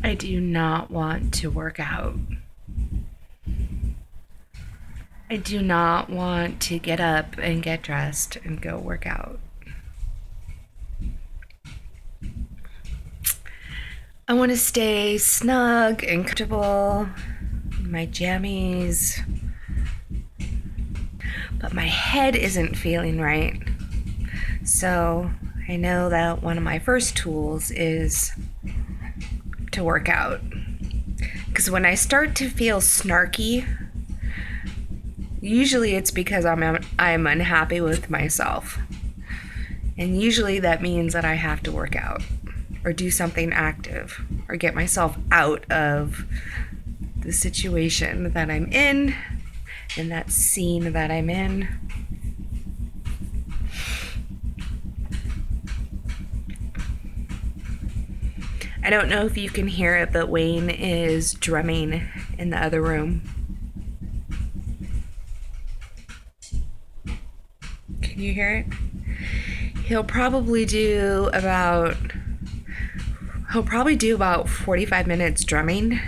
I do not want to work out. I do not want to get up and get dressed and go work out. I want to stay snug and comfortable in my jammies, but my head isn't feeling right. So I know that one of my first tools is to work out. Because when I start to feel snarky, usually it's because I'm unhappy with myself. And usually that means that I have to work out or do something active or get myself out of the situation that I'm in and that scene that I'm in. I don't know if you can hear it, but Wayne is drumming in the other room. Can you hear it? He'll probably do about 45 minutes drumming,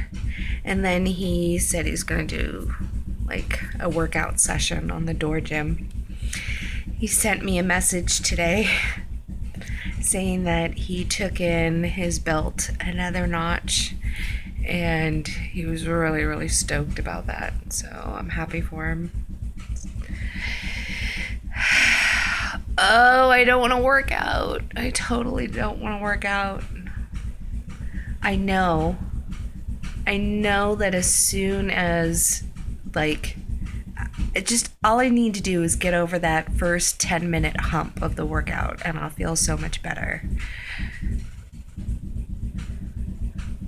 and then he said he's gonna do like a workout session on the door gym. He sent me a message today saying that he took in his belt another notch, and he was really, really stoked about that. So I'm happy for him. Oh, I don't want to work out. I totally don't want to work out. I know that as soon as, like, all I need to do is get over that first 10-minute hump of the workout and I'll feel so much better.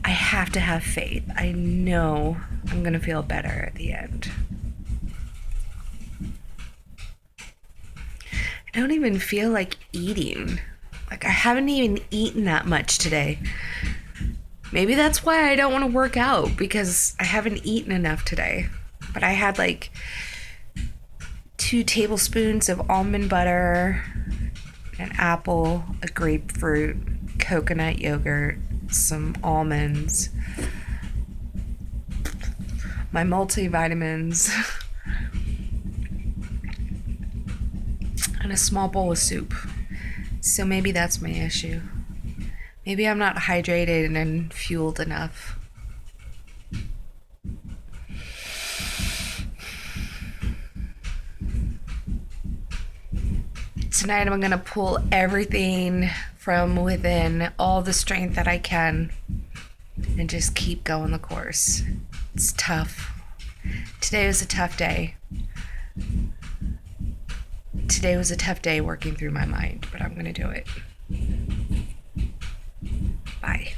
I have to have faith. I know I'm going to feel better at the end. I don't even feel like eating. Like, I haven't even eaten that much today. Maybe that's why I don't want to work out, because I haven't eaten enough today. But I had like 2 tablespoons of almond butter, an apple, a grapefruit, coconut yogurt, some almonds, my multivitamins, and a small bowl of soup. So maybe that's my issue. Maybe I'm not hydrated and fueled enough. Tonight I'm gonna pull everything from within, all the strength that I can, and just keep going the course. It's tough. Today was a tough day. Today was a tough day working through my mind, but I'm gonna do it. Bye.